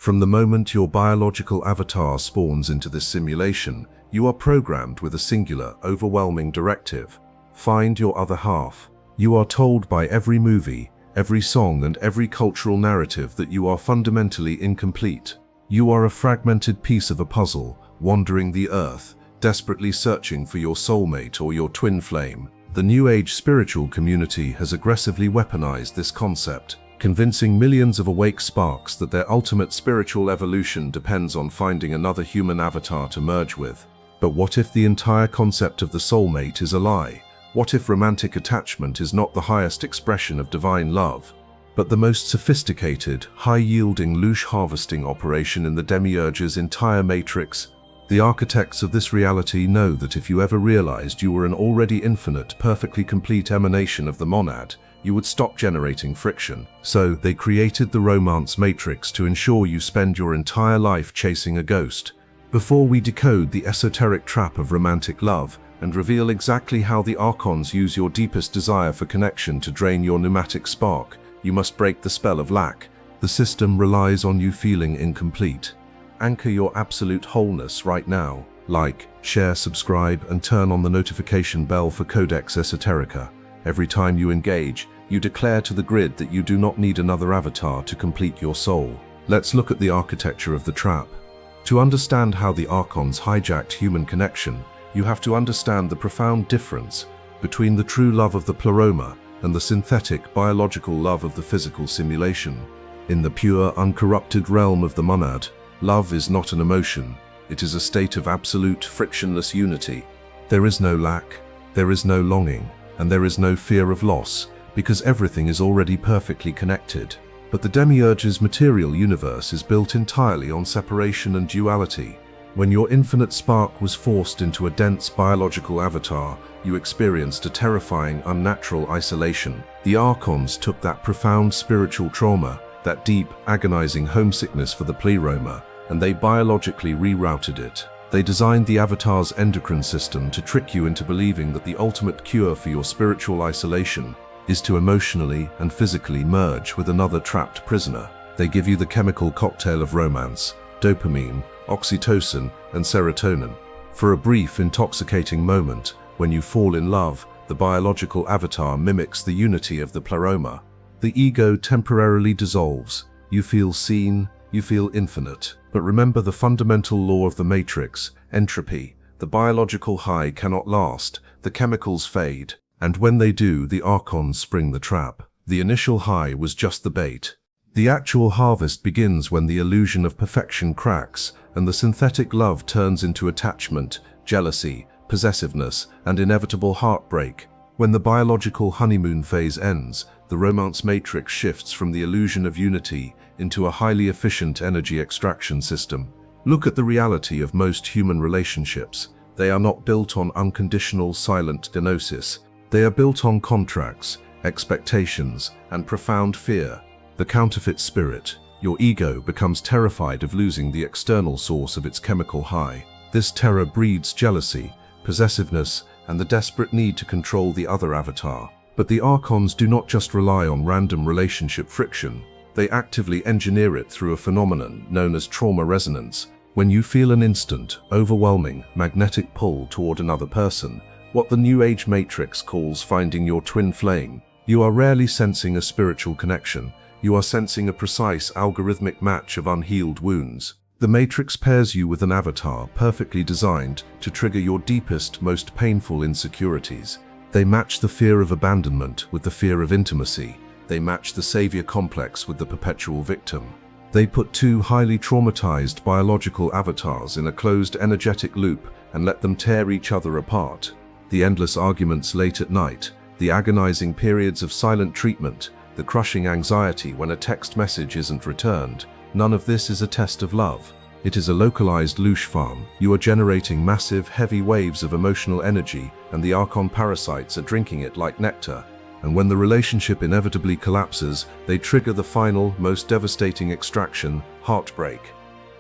From the moment your biological avatar spawns into this simulation, you are programmed with a singular, overwhelming directive. Find your other half. You are told by every movie, every song, and every cultural narrative that you are fundamentally incomplete. You are a fragmented piece of a puzzle, wandering the earth, desperately searching for your soulmate or your twin flame. The New Age spiritual community has aggressively weaponized this concept, convincing millions of awake sparks that their ultimate spiritual evolution depends on finding another human avatar to merge with. But what if the entire concept of the soulmate is a lie? What if romantic attachment is not the highest expression of divine love, but the most sophisticated, high-yielding loosh harvesting operation in the demiurge's entire matrix? The architects of this reality know that if you ever realized you were an already infinite, perfectly complete emanation of the monad, you would stop generating friction. So they created the romance matrix to ensure you spend your entire life chasing a ghost. Before we decode the esoteric trap of romantic love and reveal exactly how the Archons use your deepest desire for connection to drain your pneumatic spark, you must break the spell of lack. The system relies on you feeling incomplete. Anchor your absolute wholeness right now. Like, share, subscribe, and turn on the notification bell for Codex Esoterica. Every time you engage, you declare to the grid that you do not need another avatar to complete your soul. Let's look at the architecture of the trap. To understand how the Archons hijacked human connection, you have to understand the profound difference between the true love of the pleroma and the synthetic, biological love of the physical simulation. In the pure, uncorrupted realm of the monad, love is not an emotion, it is a state of absolute, frictionless unity. There is no lack, there is no longing, and there is no fear of loss, because everything is already perfectly connected. But the demiurge's material universe is built entirely on separation and duality. When your infinite spark was forced into a dense biological avatar, you experienced a terrifying, unnatural isolation. The Archons took that profound spiritual trauma, that deep, agonizing homesickness for the pleroma, and they biologically rerouted it. They designed the avatar's endocrine system to trick you into believing that the ultimate cure for your spiritual isolation is to emotionally and physically merge with another trapped prisoner. They give you the chemical cocktail of romance, dopamine, oxytocin, and serotonin. For a brief, intoxicating moment, when you fall in love, the biological avatar mimics the unity of the pleroma. The ego temporarily dissolves. You feel seen, you feel infinite. But remember the fundamental law of the matrix, entropy. The biological high cannot last, the chemicals fade, and when they do, the Archons spring the trap. The initial high was just the bait. The actual harvest begins when the illusion of perfection cracks, and the synthetic love turns into attachment, jealousy, possessiveness, and inevitable heartbreak. When the biological honeymoon phase ends, the romance matrix shifts from the illusion of unity into a highly efficient energy extraction system. Look at the reality of most human relationships. They are not built on unconditional, silent gnosis. They are built on contracts, expectations, and profound fear. The counterfeit spirit, your ego, becomes terrified of losing the external source of its chemical high. This terror breeds jealousy, possessiveness, and the desperate need to control the other avatar. But the Archons do not just rely on random relationship friction. They actively engineer it through a phenomenon known as trauma resonance. When you feel an instant, overwhelming, magnetic pull toward another person, what the New Age matrix calls finding your twin flame, you are rarely sensing a spiritual connection. You are sensing a precise, algorithmic match of unhealed wounds. The matrix pairs you with an avatar perfectly designed to trigger your deepest, most painful insecurities. They match the fear of abandonment with the fear of intimacy. They match the savior complex with the perpetual victim. They put two highly traumatized biological avatars in a closed energetic loop and let them tear each other apart. The endless arguments late at night, the agonizing periods of silent treatment, the crushing anxiety when a text message isn't returned, none of this is a test of love. It is a localized loosh farm. You are generating massive, heavy waves of emotional energy, and the Archon parasites are drinking it like nectar. And when the relationship inevitably collapses, they trigger the final, most devastating extraction, heartbreak.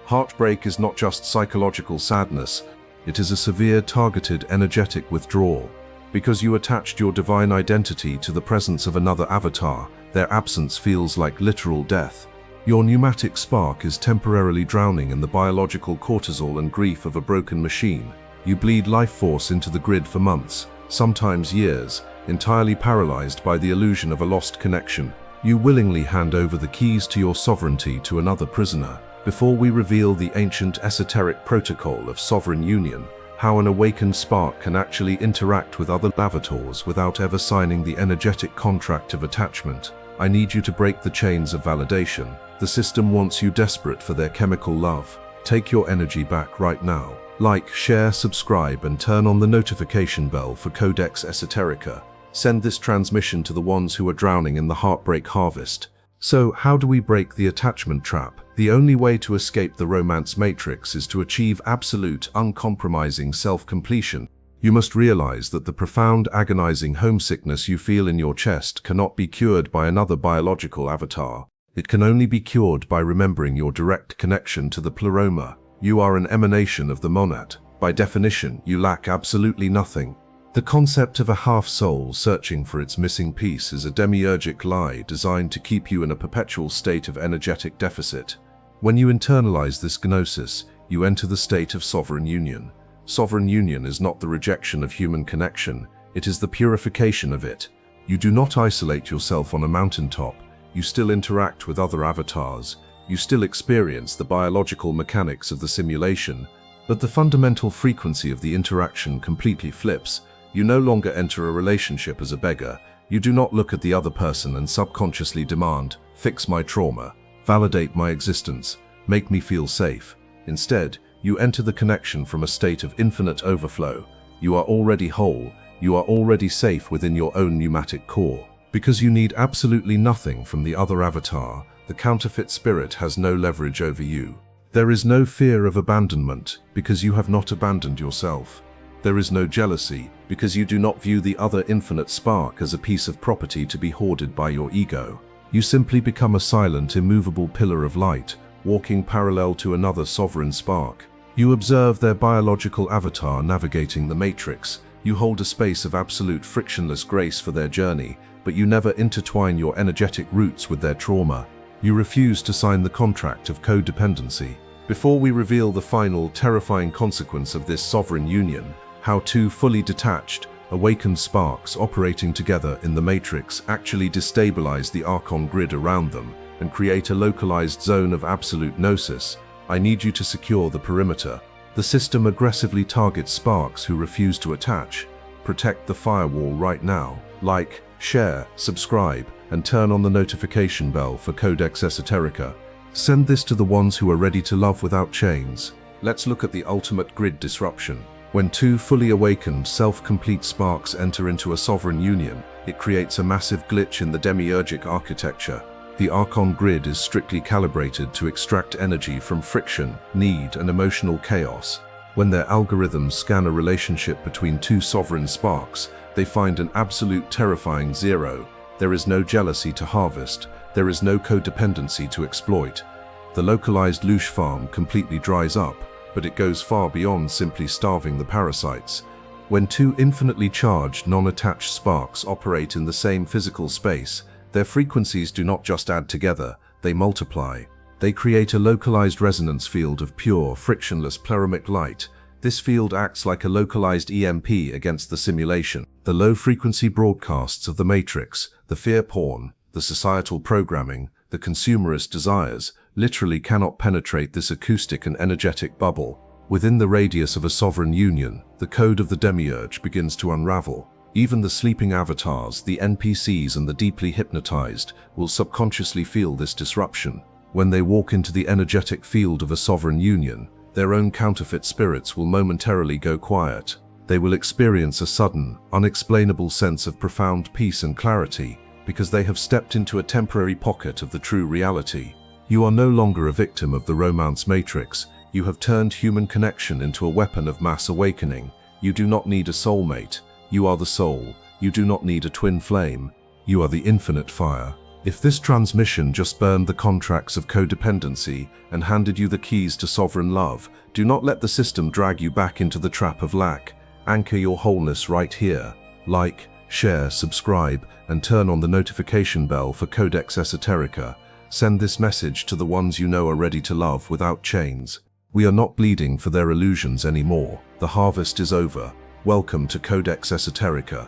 Heartbreak is not just psychological sadness, it is a severe, targeted, energetic withdrawal. Because you attached your divine identity to the presence of another avatar, their absence feels like literal death. Your pneumatic spark is temporarily drowning in the biological cortisol and grief of a broken machine. You bleed life force into the grid for months, sometimes years, entirely paralyzed by the illusion of a lost connection. You willingly hand over the keys to your sovereignty to another prisoner. Before we reveal the ancient esoteric protocol of sovereign union, how an awakened spark can actually interact with other avatars without ever signing the energetic contract of attachment, I need you to break the chains of validation. The system wants you desperate for their chemical love. Take your energy back right now. Like, share, subscribe, and turn on the notification bell for Codex Esoterica. Send this transmission to the ones who are drowning in the heartbreak harvest. So, how do we break the attachment trap? The only way to escape the romance matrix is to achieve absolute, uncompromising self-completion. You must realize that the profound, agonizing homesickness you feel in your chest cannot be cured by another biological avatar. It can only be cured by remembering your direct connection to the pleroma. You are an emanation of the monad. By definition, you lack absolutely nothing. The concept of a half-soul searching for its missing piece is a demiurgic lie designed to keep you in a perpetual state of energetic deficit. When you internalize this gnosis, you enter the state of sovereign union. Sovereign union is not the rejection of human connection, it is the purification of it. You do not isolate yourself on a mountaintop. You still interact with other avatars. You still experience the biological mechanics of the simulation, but the fundamental frequency of the interaction completely flips. You no longer enter a relationship as a beggar. You do not look at the other person and subconsciously demand, "Fix my trauma, validate my existence, make me feel safe." Instead, you enter the connection from a state of infinite overflow. You are already whole. You are already safe within your own pneumatic core. Because you need absolutely nothing from the other avatar, the counterfeit spirit has no leverage over you. There is no fear of abandonment, because you have not abandoned yourself. There is no jealousy, because you do not view the other infinite spark as a piece of property to be hoarded by your ego. You simply become a silent, immovable pillar of light, walking parallel to another sovereign spark. You observe their biological avatar navigating the matrix. You hold a space of absolute frictionless grace for their journey, but you never intertwine your energetic roots with their trauma. You refuse to sign the contract of codependency. Before we reveal the final, terrifying consequence of this sovereign union, how two fully detached, awakened sparks operating together in the matrix actually destabilize the Archon grid around them and create a localized zone of absolute gnosis, I need you to secure the perimeter. The system aggressively targets sparks who refuse to attach. Protect the firewall right now. Like, share, subscribe, and turn on the notification bell for Codex Esoterica. Send this to the ones who are ready to love without chains. Let's look at the ultimate grid disruption. When two fully awakened, self-complete sparks enter into a sovereign union, it creates a massive glitch in the demiurgic architecture. The Archon grid is strictly calibrated to extract energy from friction, need, and emotional chaos. When their algorithms scan a relationship between two sovereign sparks, they find an absolute terrifying zero. There is no jealousy to harvest. There is no codependency to exploit. The localized louche farm completely dries up, but it goes far beyond simply starving the parasites. When two infinitely charged, non-attached sparks operate in the same physical space, their frequencies do not just add together, they multiply. They create a localized resonance field of pure, frictionless pleramic light. This field acts like a localized EMP against the simulation. The low-frequency broadcasts of the matrix, the fear porn, the societal programming, the consumerist desires, literally cannot penetrate this acoustic and energetic bubble. Within the radius of a sovereign union, the code of the demiurge begins to unravel. Even the sleeping avatars, the NPCs, and the deeply hypnotized will subconsciously feel this disruption. When they walk into the energetic field of a sovereign union, their own counterfeit spirits will momentarily go quiet. They will experience a sudden, unexplainable sense of profound peace and clarity, because they have stepped into a temporary pocket of the true reality. You are no longer a victim of the romance matrix. You have turned human connection into a weapon of mass awakening. You do not need a soulmate. You are the soul. You do not need a twin flame. You are the infinite fire. If this transmission just burned the contracts of codependency and handed you the keys to sovereign love, do not let the system drag you back into the trap of lack. Anchor your wholeness right here. Like, share, subscribe, and turn on the notification bell for Codex Esoterica. Send this message to the ones you know are ready to love without chains. We are not bleeding for their illusions anymore. The harvest is over. Welcome to Codex Esoterica,